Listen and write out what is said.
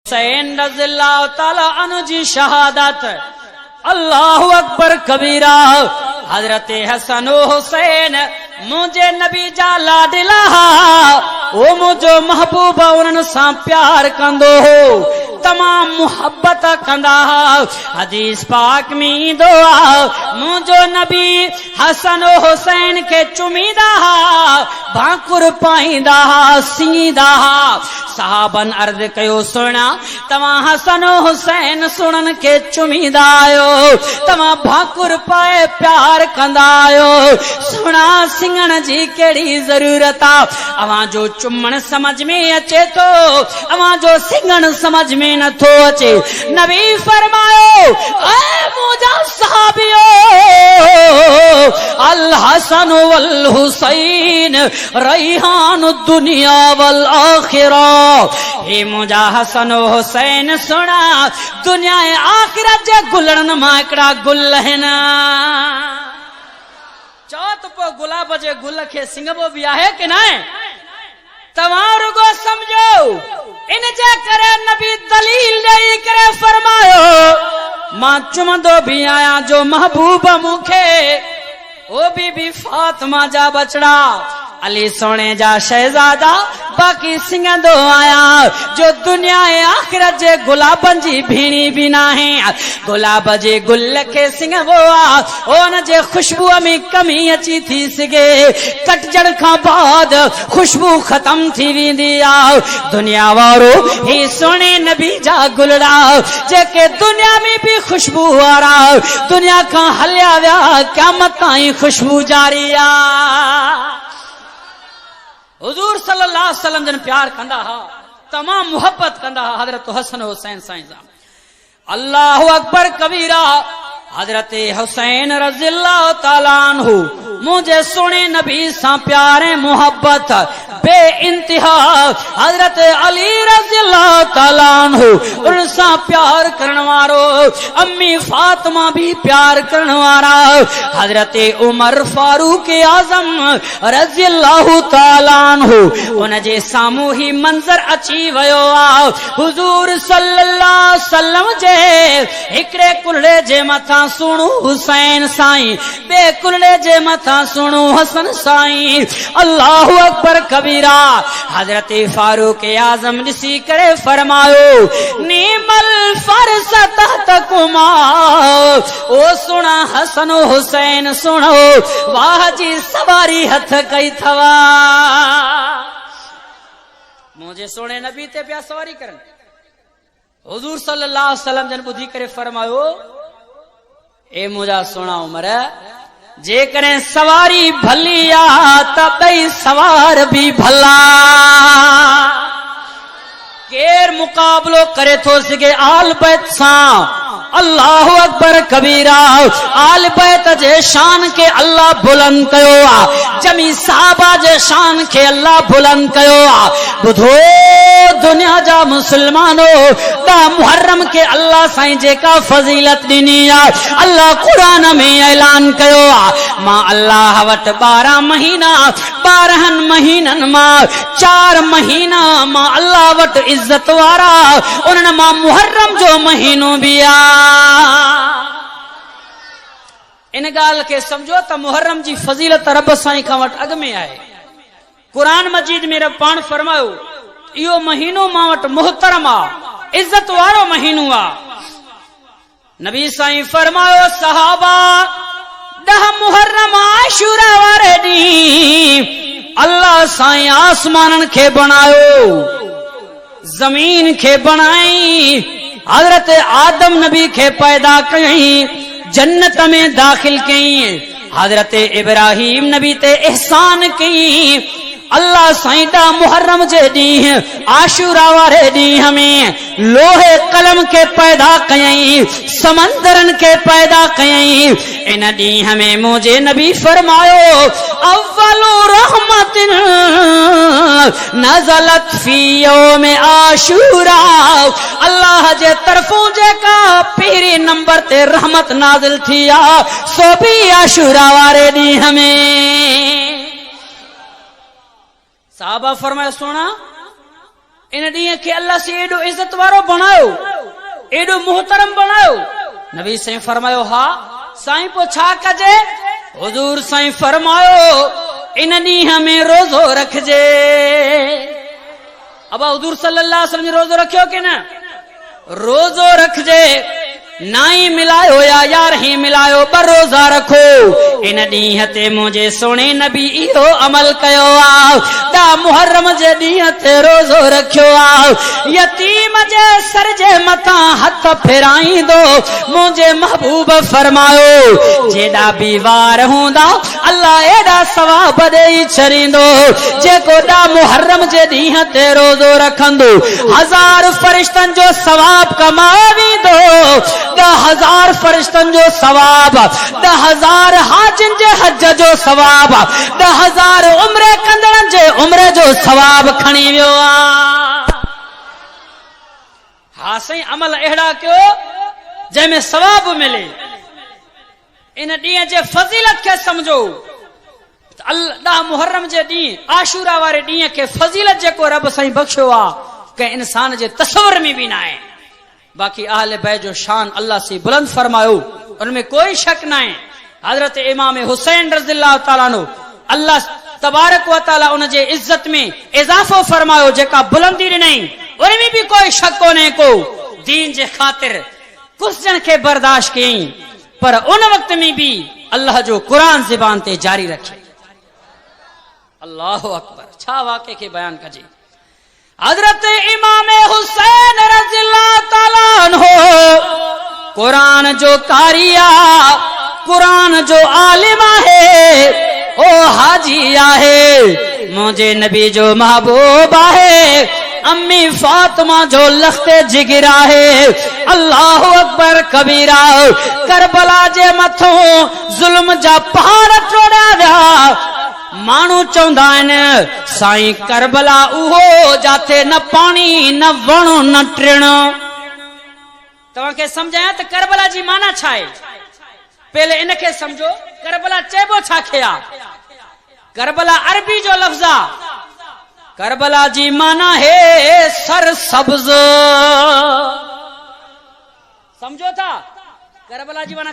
हुसैन रज़ियल्लाहु ताला अन्हु जी शहादत। अल्लाहु अकबर कबीरा। हजरत हसन हुसैन मुझे नबी जा लाडिला ओ मुझो महबूबा उन्हनि सां प्यार कंदो हो, तमाम मुहब्बत कंदा। हदीस पाक में ईंदो मुझो नबी हसन हुसैन के चुमीदा, भाकुर पाईंदा, सींदा। साहबन अर्ज कयो सुना तवा हसन हुसैन सुनन के चुमीदा आयो, तवा भाकुर पाए प्यार कंदा आयो। सुना सिंगण जी केड़ी जरूरत आ, अवां जो चुमण समझ में अचे तो, अवां जो सिंगण समझ में न थो अचे। नबी फरमायो ऐ मुजा साहबियो अल हसन वल हुसैन रैहान दुनिया वल आखिरा। हे मुजा हसन हुसैन सुना दुनिया आखिरत जे गुलड़न मां हिकड़ा गुल है ना। चओ त पोइ गुलाब जे गुल खे सिंगबो भी आहे कि न? तव्हां रुगो समझो इन जे करे नबी दलील ॾेई करे फरमायो मां चुमंदो भी आया जो महबूब मुखे ओ बीबी फातिमा जा बचड़ा अली सोने जा शहजादा बाकी सिंगंदो आया जो दुनिया आखिरत जे गुलाबन जी भीणी भी ना है। गुलाब जे गुल के सिंगबो आ ओन जे खुशबू में कमी अची थी सके, कटजण का बाद खुशबू खत्म थी वेंदी आ। दुनिया वारो ही सोने नबी जा गुलड़ा जेके दुनिया में भी खुशबू वारा दुनिया का हलिया विया क़यामत ताईं खुशबू जारी आ। हुजूर सल्लल्लाहु अलैहि वसल्लम जन प्यार कंदा हा, तमाम मुहब्बत कंदा हा हजरत हसन हुसैन साईं सां। अल्लाहु अकबर कबीरा। हजरत हुसैन रज़ियल्लाहु ताला अन्हु मुझे सुने नबी सां प्यार मुहब्बत बे इंतहा। हजरत अली रज़ियल्लाहु ताला अन्हु उन सां प्यार करण वारो, अम्मी फातिमा भी प्यार करण वारा। हजरत उमर फारूक आजम रज़ियल्लाहु ताला अन्हु उन जे सामूं ही मंजर अची वयो आ। हुजूर सल्लल्लाहु अलैहि वसल्लम जे हिकड़े कुलड़े जे मथां सुणू हुसैन साईं, बे कुलड़े जे मथां सुणू हसन साईं। अल्लाहु अकबर कबीरा। हजरत फारूक आजम ॾिसी करे फरमायो नीमल फरसत तकुमा ओ सुणा हसन हुसैन सुणो वाह जी सवारी हथ कई थवा। मुझे सोने नबी ते पिया सवारी करन। हुजूर सल्लल्लाहु अलैहि वसल्लम जन ॿुधी करे फरमायो ए मुझा सोना उमर जे करे सवारी भली आ त ॿई सवार भी भला। केर मुकाबलो करे थो सके आल बैत सां? अल्लाहु अकबर कबीरा। आल बैत जे शान के अल्लाह बुलंद कयो आ, जमी साहबा जे शान के अल्लाह बुलंद कयो आ। बुधो दुनिया जा मुसलमानो दा मुहर्रम के अल्लाह साईं जेका फजीलत ॾिनी आ अल्लाह कुरान में ऐलान कयो आ। मां अल्लाह वट 12 महीना 12 महीनन मां 4 महीना मां अल्लाह वट इज्जत वारा उन्हनि मां मुहर्रम जो महीनो भी आ। इन गाल के समझो त मुहर्रम जी फजीलत रब साईं खां वट अग में आहे। कुरान मजीद में रब पाण फरमायो इहो महीनो मां वट मुहतरम आ, इज्जत वारो महीनो आ। नबी साईं फरमायो सहाबा 10 मुहर्रम आशूरा वारे ॾींहुं अल्लाह साईं आसमानन खे बनायो, जमीन खे बनाई, हजरत आदम नबी खे पैदा कयई, जन्नत में दाखिल कई, हजरत इब्राहिम नबी ते एहसान कई। अल्लाह साईं दा मुहर्रम जे ॾींहुं आशूरा वारे ॾींहुं में लोहे कलम के पैदा कयई, समंदरन के पैदा कयई। इन ॾींहुं में मुझे नबी फरमायो अव्वलु रहमतिन नज़लत फी यौम आशूरा। अल्लाह जे तरफों जेका पहिरीं नंबर ते रहमत नाज़िल थी आ सो भी आशूरा वारे ॾींहुं में। साहबा फरमाया सुना इन ॾींहं खे अल्लाह से एॾो इज़त वारो बणायो, एॾो मुहतरम बणायो। नबी साईं फरमायो हा साईं पो छा कजे? हुजूर साईं फरमायो इन ॾींहं में रोज़ो रखजे। अब हुजूर सल्लल्लाहु अलैहि वसल्लम रोज़ो रखियो कि न? रोज़ो रखजे। नाई मिलायो या यार ही मिलायो, ब रोज़ा रखो। इन ॾींहं ते मुंहिंजे सोणे नबी इहो अमल कयो आ। दा मुहर्रम जे ॾींहं ते रोज़ो रखियो आ। यतीम जे सर जे मथां हथ फेराईंदो मुंहिंजे महबूब फरमायो जेॾा बि वार हूंदा अल्लाह एॾा सवाब ॾेई छॾींदो। जेको दा मुहर्रम जे ॾींहं ते रोज़ो रखंदो 1000 फरिश्तनि जो सवाब कमाईंदो। 10,000 फरिश्तनि जो सवाब, 10,000 हाजिन जे हज जो सवाब, 10,000 उम्रे कंदड़नि जे उम्रे जो सवाब खणी वियो आ। हा साईं अमल अहिड़ा कयो जंहिंमें सवाब मिले। इन ॾींहं जे फज़ीलत खे समझो। अल्लाह मुहर्रम जे ॾींहुं आशूरा वारे ॾींहं खे फज़ीलत जेको रब साईं बख़्शियो आ कंहिं इंसान जे तसव्वुर में बि न आहे। बाकी अहले बैत जो शान अल्लाह से बुलंद फरमायो, उनमें कोई शक न है। हजरत इमाम हुसैन रज़ियल्लाहु ताला अन्हु अल्लाह तबारक व तआला उन जे इज्जत में इजाफो फरमायो जेका बुलंदी ॾिनई, उनमें भी कोई शक कोन्हे। को दीन जे ख़ातिर कुछ जन खे बर्दाश्त कयई, पर उन वक्त में भी अल्लाह जो कुरान ज़बान ते जारी रखे। अल्लाहु अकबर। छा वाक़े के बयान कजे। हजरत इमाम हुसैन रज़ियल्लाहु ताला अन्हु कुरान जो कारिया, कुरान जो आलिम आहे, ओ हाजी आहे, मुझे नबी जो महबूब आहे, अम्मी फातिमा जो लख्ते जिगिरा है। अल्लाहु अकबर कबीरा। करबला जे मथों जुल्म जा पहाड़ टोड़ा विया। मानू चौंदा आहिनि साईं करबला उहो जाते न पानी न वणो न टिणो। तव्हांखे समझाया त करबला जी माना छा आहे। पहले इनखे समझो करबला चइबो छा खे आ। करबला अरबी जो लफ्ज़ आ। करबला जी माना है सर सब्ज। समझो था करबला जी माना